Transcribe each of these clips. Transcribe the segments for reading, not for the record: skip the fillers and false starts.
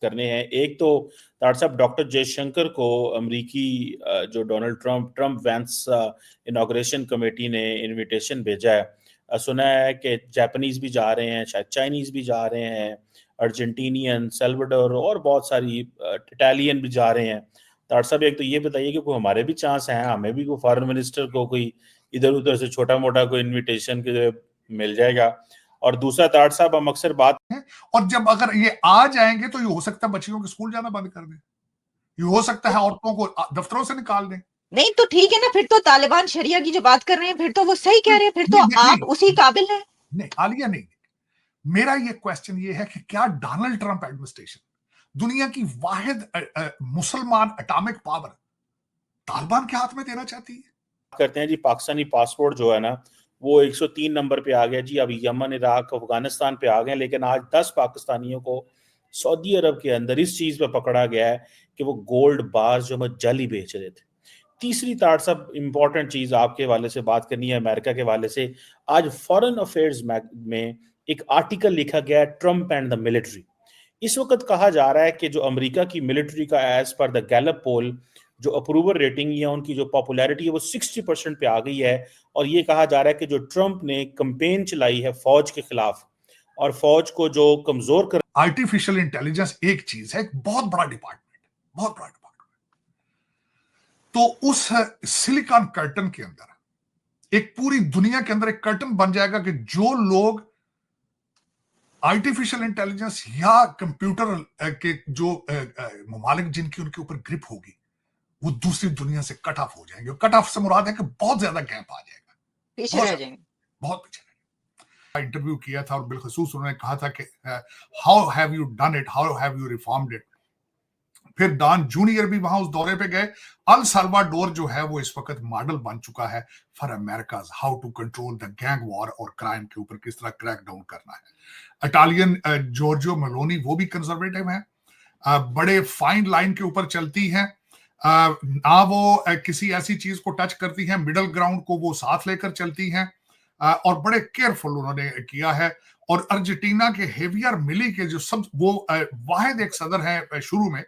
करने हैं। एक तो तार साहब डॉक्टर जयशंकर को अमेरिकी जो Donald Trump Vance inauguration committee ने इनविटेशन भेजा है। सुना है कि जापानीज भी जा रहे हैं, शायद चाइनीज भी जा रहे हैं, अर्जेंटीनियन, सेल्वाडोर और बहुत सारी इटालियन भी जा रहे हैं। तार साहब एक तो ये बताइए कि कोई हमारे भी चांस हैं, हमें भी कोई फॉरेन मिनिस्टर को कोई इधर उधर से छोटा मोटा कोई इन्विटेशन के मिल जाएगा। और दूसरा तार साहब हम अक्सर बात है, और जब अगर ये आ जाएंगे तो ये हो सकता है बच्चियों के स्कूल जाना बंद कर दें, ये हो सकता है औरतों को दफ्तरों से निकाल दें। नहीं तो ठीक है ना, फिर तो तालिबान शरिया की जो बात कर रहे हैं फिर तो वो सही कह रहे हैं, फिर तो आप उसी काबिल हैं। नहीं आलिया नहीं, मेरा ये क्वेश्चन ये है कि क्या डोनाल्ड ट्रंप एडमिनिस्ट्रेशन, दुनिया की वाहिद मुसलमान एटॉमिक पावर, तालिबान के हाथ में देना चाहती है? करते हैं जी, पाकिस्तानी पासपोर्ट जो है ना वो 103 नंबर पे आ गया जी। अब यमन, इराक, अफगानिस्तान पे आ गए, लेकिन आज 10 पाकिस्तानियों को सऊदी अरब के अंदर इस चीज पे पकड़ा गया है कि वो गोल्ड बार्स जो मैं जाली बेच रहे थे। तीसरी तार सब इंपॉर्टेंट चीज आपके वाले से बात करनी है, अमेरिका के वाले से। आज फॉरेन अफेयर्स में एक आर्टिकल लिखा गया है, ट्रंप एंड द मिलिट्री। इस वक्त कहा जा रहा है कि जो अमेरिका की मिलिट्री का एज पर द गैलप पोल जो अप्रूवल रेटिंग है, उनकी जो पॉपुलैरिटी है वो 60% पे आ गई है। और ये कहा जा रहा है कि जो ट्रंप ने कैंपेन चलाई है फौज के खिलाफ और फौज को जो कमजोर कर, आर्टिफिशियल इंटेलिजेंस एक चीज है, एक बहुत बड़ा डिपार्टमेंट, बहुत बड़ा डिपार्टमेंट। तो उस सिलिकॉन कर्टन के अंदर एक पूरी दुनिया के अंदर एक कर्टन बन जाएगा कि जो लोग आर्टिफिशियल इंटेलिजेंस या कंप्यूटर के जो ममालिक जिनकी उनके ऊपर ग्रिप होगी वो दूसरी दुनिया से कट ऑफ हो जाएंगे। कट ऑफ से मुराद है कि बहुत ज्यादा गैप आ जाएगा, पीछे रह जाएंगे, बहुत पीछे रहेंगे। इंटरव्यू किया था और बिलखसूस उन्होंने कहा था कि how have you done it, how have you reformed it. फिर डॉन जूनियर भी वहां उस दौरे पे गए। अल साल्वाडोर जो है वो इस वक्त मॉडल बन चुका है for America, how to control the gang war और क्राइम के ऊपर किस तरह क्रैक डाउन करना है। इटालियन जॉर्जियो मेलोनी वो भी कंजर्वेटिव हैं, बड़े फाइन लाइन के ऊपर चलती हैं, ना वो किसी ऐसी चीज को टच करती हैं, मिडल ग्राउंड को वो साथ लेकर चलती हैं, और बड़े केयरफुल उन्होंने किया है। और अर्जेंटीना के हेवियर मिली के जो सब वो वाहिद एक सदर है शुरू में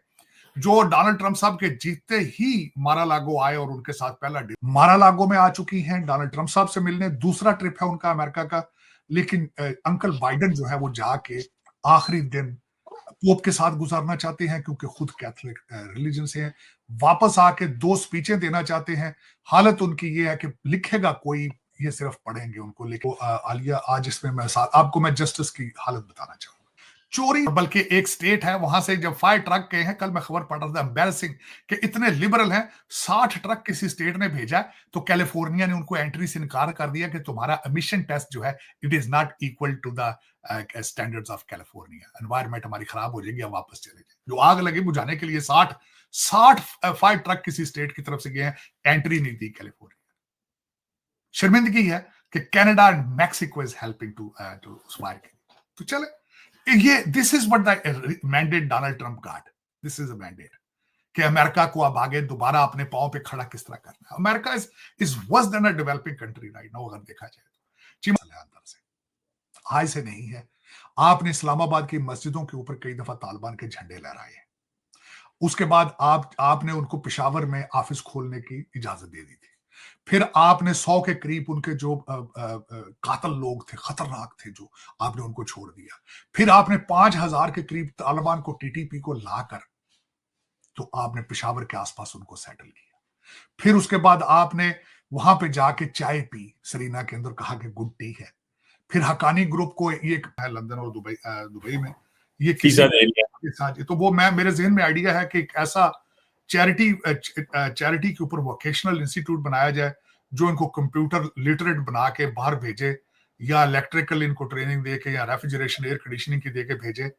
जो डोनाल्ड ट्रंप साहब के जीतते ही मारालागो आए और उनके साथ पहला मारालागो में आ चुकी हैं डोनाल्ड ट्रंप साहब से मिलने। दूसरा ट्रिप है उनका अमेरिका का, लेकिन अंकल बाइडेन जो है वो जाके आखिरी दिन पोप के साथ गुजारना चाहते हैं क्योंकि खुद कैथोलिक रिलीजन से हैं। वापस आके 2 स्पीचें देना चाहते हैं। हालत उनकी ये है कि लिखेगा कोई, ये सिर्फ पढ़ेंगे उनको। लेकिन आलिया आज इसमें मैं आपको मैं जस्टिस की हालत बताना चाहूंगा। चोरी, बल्कि एक स्टेट है वहां से जब फायर ट्रक गए हैं, कल मैं खबर पढ़ रहा था एम्बैरेसिंग कि इतने लिबरल हैं, 60 ट्रक किसी स्टेट ने भेजा तो कैलिफोर्निया ने उनको एंट्री से इनकार कर दिया कि तुम्हारा एमिशन टेस्ट जो है it is not equal to the standards of California, environment हमारी खराब हो जाएगी, अब वापस चले जाए। जो आग लगी बुझाने के लिए 60 फायर ट्रक किसी स्टेट की तरफ से गए हैं, एंट्री नहीं दी कैलिफोर्निया। शर्मिंदगी है कि Canada and Mexico is helping to fire. तो चले ये this is what the mandate Donald Trump got, this is a mandate कि अमेरिका को अब आगे दोबारा अपने पांव पे खड़ा किस तरह करना है। America is worse than a developing country right now, अगर देखा जाए तो अंदर से आज से नहीं है। आपने इस्लामाबाद की मस्जिदों के ऊपर कई दफा तालिबान के झंडे लहराए हैं, उसके बाद आपने उनको पेशावर में ऑफिस खोलने की इजाजत दे दी थी, फिर आपने 100 के करीब उनके जो कातल लोग थे, खतरनाक थे, जो आपने उनको छोड़ दिया। फिर आपने 5000 के करीब तालिबान को टीटीपी को लाकर तो आपने पेशावर के आसपास उनको सेटल किया। फिर उसके बाद आपने वहां पे जाके चाय पी सरीना के अंदर, कहा कि गुड टी है। फिर हकानी ग्रुप को ये है लंदन और दुबई में ये किसी के साथ, तो वो मेरे जहन में आइडिया है कि एक ऐसा चैरिटी के ऊपर वोकेशनल इंस्टीट्यूट बनाया जाए जो इनको कंप्यूटर लिटरेट बना के बाहर भेजे, या इलेक्ट्रिकल इनको ट्रेनिंग दे के, या रेफ्रिजरेशन एयर कंडीशनिंग की दे के भेजे,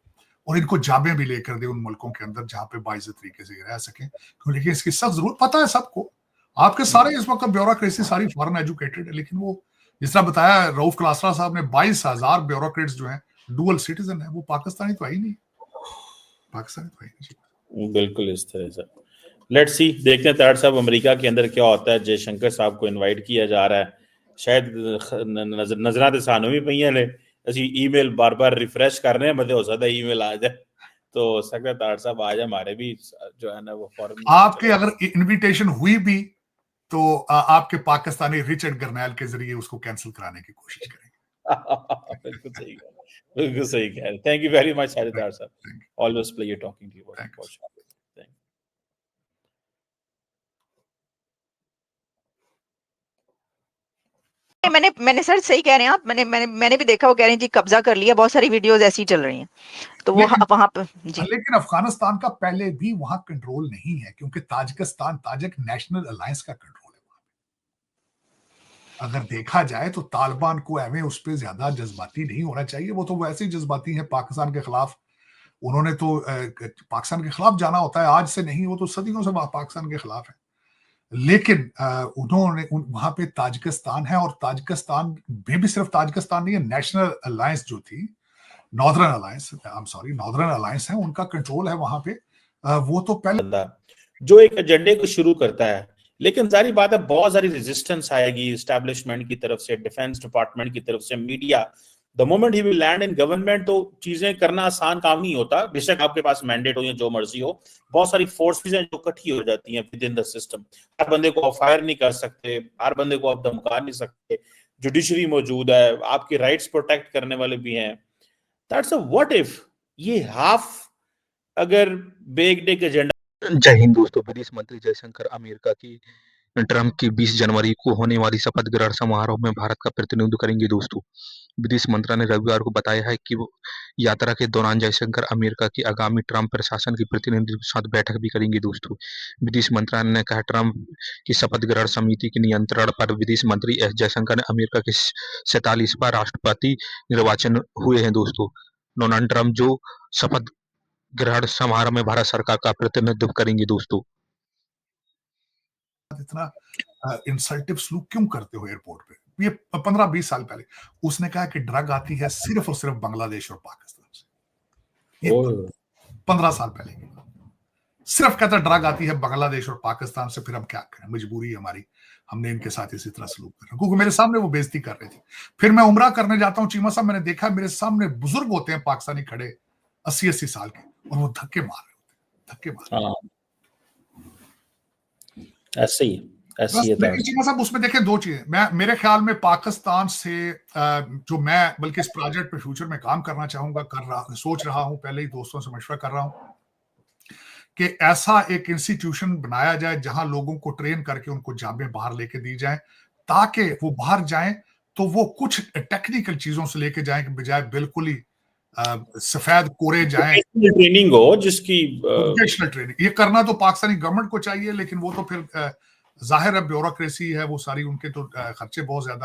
और इनको जाबे भी लेकर दे उन मुल्कों के अंदर जहां पे बाइज्जत तरीके से रह सकें। लेकिन इसकी सख्त जरूरत, पता है सबको, आपके सारे इस वक्त ब्यूरोक्रेसी सारी फॉरेन एजुकेटेड है, लेकिन वो जिस तरह बताया रऊफ क्लासरा साहब ने, 22,000 ब्यूरोक्रेट्स जो हैं डुअल सिटीजन है, वो पाकिस्तानी तो है ही नहीं, पाकिस्तानी तो है ही नहीं। बिल्कुल इस तरह से लेट्स सी, देखते हैं तार साहब अमेरिका के अंदर क्या होता है। जयशंकर साहब को इनवाइट किया जा रहा है, शायद नजरां ते सानू भी पईयां ने, ਅਸੀਂ ईमेल बार बार रिफ्रेश कर रहे हैं, मतलब हो सकता है ईमेल आ जाए। तो सेक्रेटरी साहब आज हमारे भी जो है ना वो फॉरेन आपके अगर इनविटेशन हुई भी तो आपके पाकिस्तानी रिचर्ड गर्नैल के जरिए उसको कैंसिल कराने की कोशिश करेंगे। बिल्कुल सही कह रहे, बिल्कुल सही कह रहे। Thank you very much secretary साहब, always pleasure talking to you. मैंने सर सही कह रहे हैं आप, मैंने भी देखा, वो कह रहे हैं जी कब्जा कर लिया, बहुत सारी वीडियोस ऐसी चल रही हैं, तो वो वहां पे जी। लेकिन अफगानिस्तान का पहले भी वहां कंट्रोल नहीं है, क्योंकि ताजिक नेशनल अलायंस का कंट्रोल है वहां पे। अगर देखा जाए तो तालिबान को एवं उस पर ज्यादा जज्बाती नहीं होना चाहिए, वो तो वैसे ही जज्बाती है पाकिस्तान के खिलाफ। उन्होंने तो पाकिस्तान के खिलाफ जाना होता है, आज से नहीं, वो तो सदियों से पाकिस्तान के खिलाफ है। लेकिन उन्होंने वहां पे ताजिकिस्तान है, और ताजिकिस्तान में भी सिर्फ ताजिकिस्तान नहीं है, नेशनल अलायंस जो थी, नॉर्दर्न अलायंस है, उनका कंट्रोल है वहां पे। वो तो पहले जो एक एजेंडे को शुरू करता है, लेकिन जारी बात है बहुत सारी रेजिस्टेंस आएगी एस्टैब्लिशमेंट की तरफ से, डिफेंस डिपार्टमेंट की तरफ से, media. The moment he will land in government, तो चीजें करना आसान काम नहीं होता, बेशक आपके पास मैंडेट हो या जो मर्जी हो, बहुत सारी फोर्सेस हैं जो इकट्ठी हो जाती हैं विद इन द सिस्टम। हर बंदे को आप फायर नहीं कर सकते, हर बंदे को आप धमका नहीं सकते, जुडिशरी मौजूद है, आपके राइट्स प्रोटेक्ट करने वाले भी हैं। दैट्स अ व्हाट इफ ये हाफ अगर बेक्ड एक एजेंडा। जय हिंद दोस्तों। विदेश मंत्री जयशंकर अमेरिका की ट्रंप की 20 जनवरी को होने वाली शपथ ग्रहण समारोह में भारत का प्रतिनिधित्व करेंगे दोस्तों। विदेश मंत्रालय ने रविवार को बताया है कि वो यात्रा के दौरान जयशंकर अमेरिका की आगामी ट्रंप प्रशासन के प्रतिनिधियों के साथ बैठक भी करेंगे दोस्तों। विदेश मंत्रालय ने कहा, ट्रंप की शपथ ग्रहण समिति के नियंत्रण पर विदेश मंत्री एस जयशंकर ने अमेरिका के 47वां राष्ट्रपति निर्वाचन हुए हैं दोस्तों। डोनाल्ड ट्रंप जो शपथ ग्रहण समारोह में भारत सरकार का प्रतिनिधित्व करेंगे दोस्तों। इतना इंसल्टिव सलूक क्यों करते हो एयरपोर्ट पे? ये 15-20 साल पहले उसने कहा कि ड्रग आती है सिर्फ और सिर्फ बांग्लादेश और पाकिस्तान से। ये 15 साल पहले की बात, सिर्फ कहता ड्रग आती है बांग्लादेश और पाकिस्तान से, फिर हम क्या करें, मजबूरी है हमारी, हमने इनके साथ इसी तरह सलूक करना, क्योंकि मेरे सामने वो बेइज्जती कर रहे थे। फिर मैं उमरा करने जाता हूँ चीमा साहब, मैंने देखा मेरे सामने बुजुर्ग होते हैं पाकिस्तानी खड़े 80-80 साल के, और वो धक्के मार रहे होते हैं, धक्के मार। ऐसे ही साहब उसमें देखें दो चीजें, मेरे ख्याल में पाकिस्तान से जो मैं बल्कि इस प्रोजेक्ट पे फ्यूचर में काम करना चाहूंगा, सोच रहा हूं, पहले ही दोस्तों से मशवरा कर रहा हूं कि ऐसा एक इंस्टीट्यूशन बनाया जाए जहां लोगों को ट्रेन करके उनको जाबें बाहर लेके दी जाए, ताकि वो बाहर जाएं तो वो कुछ टेक्निकल चीजों से लेके जाएं कि बजाय बिल्कुल ही सफेद कोरे जाएं। ट्रेनिंग हो जिसकी वोकेशनल ट्रेनिंग, ये करना तो पाकिस्तानी गवर्नमेंट को चाहिए, लेकिन वो तो फिर जाहिर है ब्यूरोक्रेसी है वो सारी, उनके तो खर्चे बहुत ज्यादा